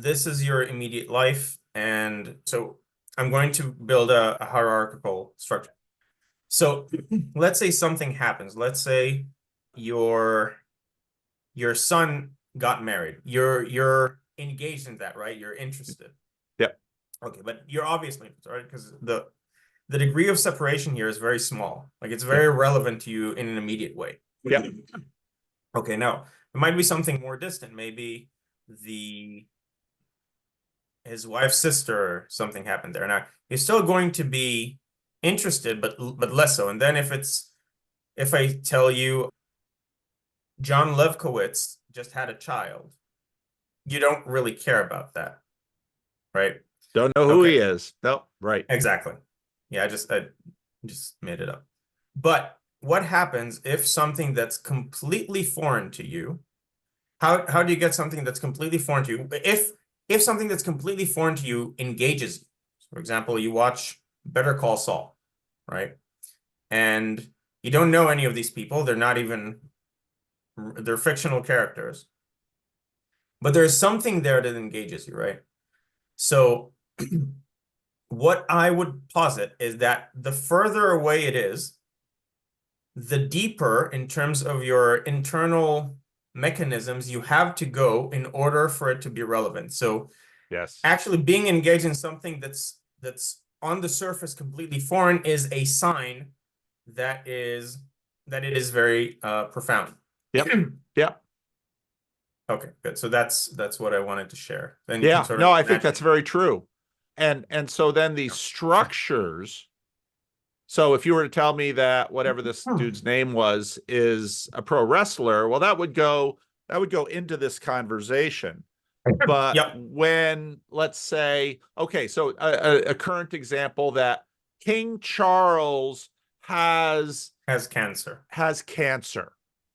this is your immediate life. And so I'm going to build a hierarchical structure. So let's say something happens. Let's say your son got married. You're engaged in that, right? You're interested. Yep. Okay, but you're obviously interested, right? Because the degree of separation here is very small. Like it's very relevant to you in an immediate way. Yep. Okay, now it might be something more distant. Maybe his wife's sister, something happened there. Now you're still going to be interested, but less so. And then if I tell you John Levkowitz just had a child, you don't really care about that, right? Don't know who he is. No, right. Exactly. Yeah, I just made it up. But what happens if something that's completely foreign to you, how do you get something that's completely foreign to you? If something that's completely foreign to you engages you, for example, you watch Better Call Saul, right? And you don't know any of these people. They're fictional characters. But there's something there that engages you, right? So what I would posit is that the further away it is, the deeper in terms of your internal mechanisms you have to go in order for it to be relevant. So yes, actually being engaged in something that's on the surface completely foreign is a sign that it is very profound. Yep. Yep. Okay, good. So that's what I wanted to share. Then you Yeah, can sort no, of I think that's very true. And so then these structures. So if you were to tell me that whatever this dude's name was is a pro wrestler, well, that would go into this conversation. But Yep. when, let's say, okay, so a current example that King Charles has cancer.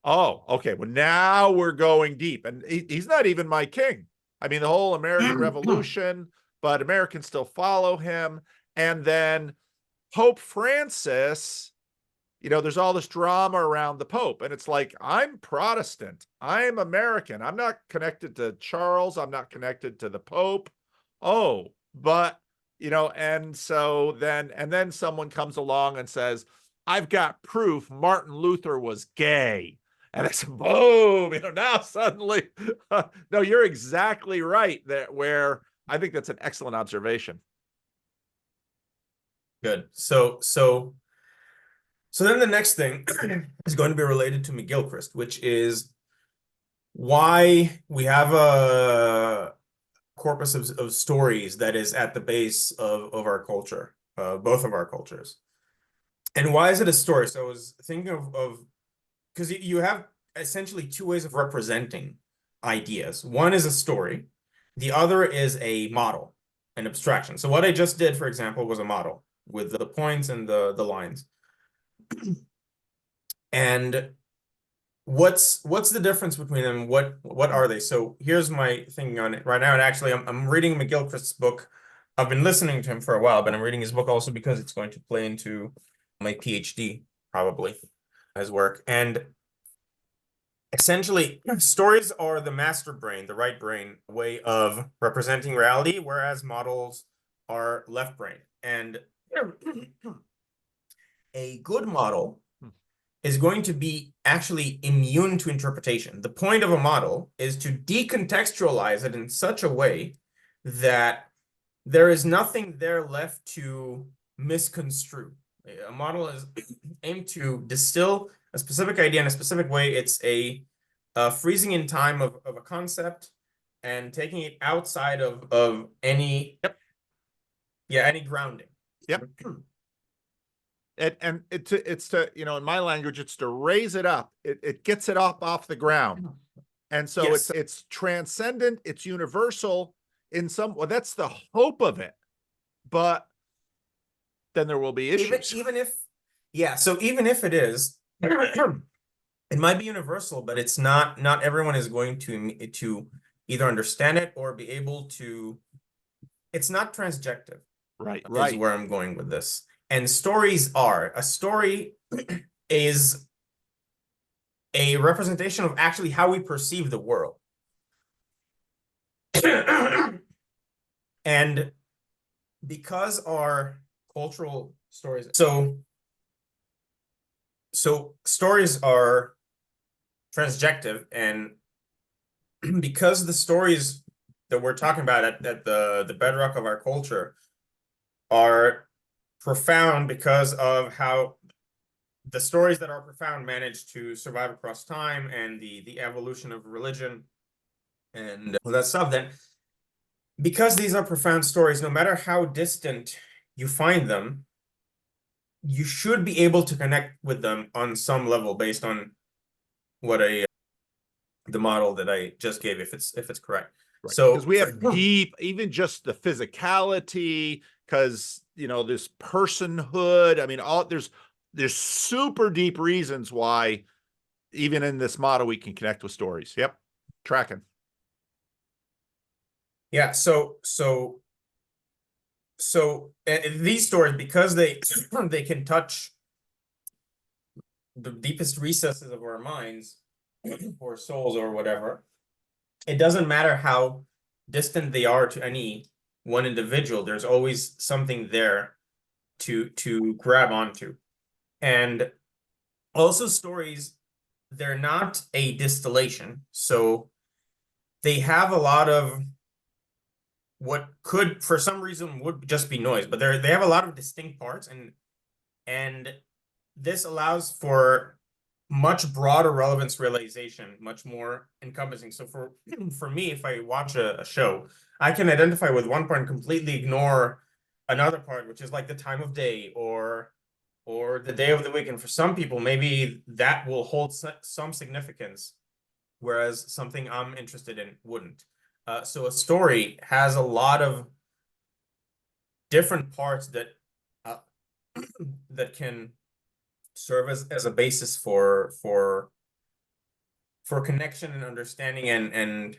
Oh, okay. Well, now we're going deep, and he's not even my king. I mean, the whole American Revolution, but Americans still follow him. And then Pope Francis, there's all this drama around the Pope, and it's like, I'm Protestant, I'm American, I'm not connected to Charles, I'm not connected to the Pope. Oh, but and so then someone comes along and says, I've got proof Martin Luther was gay. And it's boom, now suddenly, no, you're exactly right where I think that's an excellent observation. Good. So then the next thing is going to be related to McGilchrist, which is why we have a corpus of stories that is at the base of our culture, both of our cultures. And why is it a story? So I was thinking of because you have essentially two ways of representing ideas. One is a story, the other is a model, an abstraction. So what I just did, for example, was a model with the points and the lines. And what's the difference between them? What are they? So here's my thinking on it right now. And actually, I'm reading McGilchrist's book. I've been listening to him for a while, but I'm reading his book also because it's going to play into my PhD, probably, his work. And essentially, stories are the master brain, the right brain way of representing reality, whereas models are left brain. And a good model is going to be actually immune to interpretation. The point of a model is to decontextualize it in such a way that there is nothing there left to misconstrue. A model is aimed to distill a specific idea in a specific way. It's a freezing in time of a concept and taking it outside of any any grounding. Yep. It's to in my language, it's to raise it up. It gets it off the ground. And so Yes. it's transcendent, it's universal in some, well, that's the hope of it. But then there will be issues. Even if it is, it might be universal, but it's not everyone is going to either understand it or be able to. It's not transjective. Right. Is where I'm going with this. And stories are. A story is a representation of actually how we perceive the world. And because our cultural stories, so stories are transjective, and because the stories that we're talking about at the bedrock of our culture are profound because of how the stories that are profound manage to survive across time and the evolution of religion and all that stuff, then because these are profound stories, no matter how distant you find them, you should be able to connect with them on some level based on what the model that I just gave, if it's correct. Right. Because So we have deep, even just the physicality, because this personhood. I mean, there's super deep reasons why even in this model we can connect with stories. Yep. Tracking. yeah, these stories, because they they can touch the deepest recesses of our minds or souls or whatever, it doesn't matter how distant they are to any one individual, there's always something there to grab onto. And also stories, they're not a distillation, so they have a lot of what could for some reason would just be noise, but they have a lot of distinct parts, and this allows for much broader relevance realization, much more encompassing. So for me, if I watch a show, I can identify with one part and completely ignore another part, which is like the time of day or the day of the week. And for some people, maybe that will hold some significance, whereas something I'm interested in wouldn't. So a story has a lot of different parts that that can serve as a basis for connection and understanding, and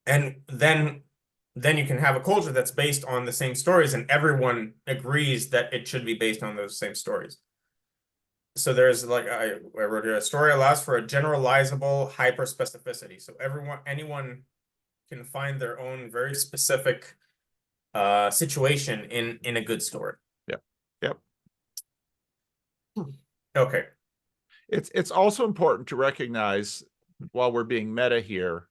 then you can have a culture that's based on the same stories, and everyone agrees that it should be based on those same stories. So there's like I wrote here, a story allows for a generalizable hyper specificity. So anyone can find their own very specific situation in a good story. Yep. Yep. Okay. It's also important to recognize, while we're being meta here,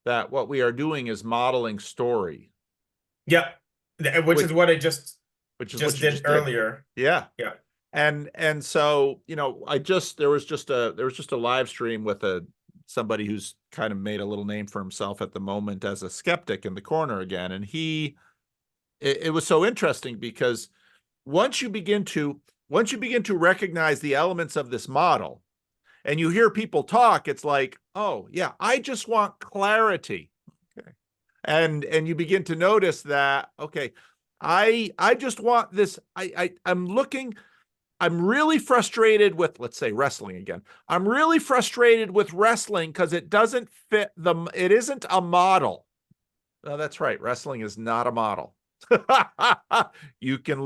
that what we are doing is modeling story. Yep. Which is what I just did earlier. Yeah. Yeah. And so, there was just a live stream with somebody who's kind of made a little name for himself at the moment as a skeptic in the corner again. And it was so interesting because once you begin to recognize the elements of this model and you hear people talk, it's like, oh yeah, I just want clarity. Okay. And you begin to notice that, okay, I just want this. I'm really frustrated with, let's say, wrestling again. I'm really frustrated with wrestling because it doesn't fit it isn't a model. No, that's right. Wrestling is not a model. You can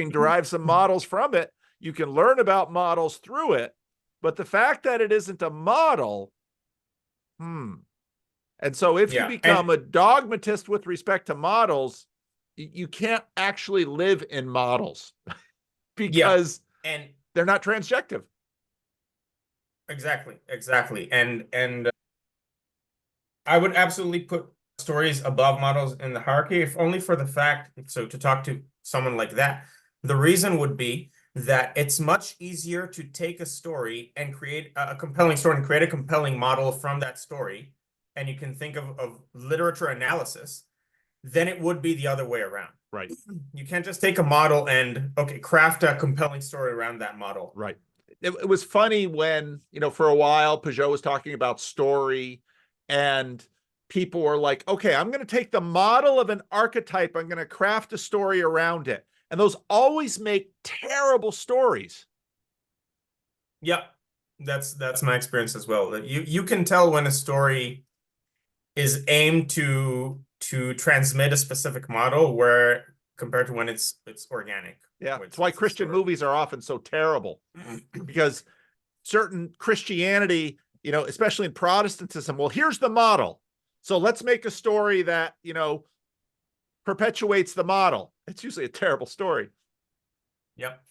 derive some models from it. You can learn about models through it, but the fact that it isn't a model, And so if you become a dogmatist with respect to models, you can't actually live in models because they're not transjective. Exactly. And I would absolutely put stories above models in the hierarchy, if only for the fact, so to talk to someone like that, the reason would be that it's much easier to take a story and create a compelling story and create a compelling model from that story, and you can think of literature analysis, than it would be the other way around. Right. You can't just take a model and, okay, craft a compelling story around that model. Right. It was funny when, for a while, Peugeot was talking about story, and people were like, okay, I'm going to take the model of an archetype, I'm going to craft a story around it. And those always make terrible stories. Yeah, that's my experience as well. You can tell when a story is aimed to transmit a specific model, where compared to when it's organic. Yeah, that's why Christian movies are often so terrible, because certain Christianity, especially in Protestantism, well, here's the model. So let's make a story that, perpetuates the model. It's usually a terrible story. Yep.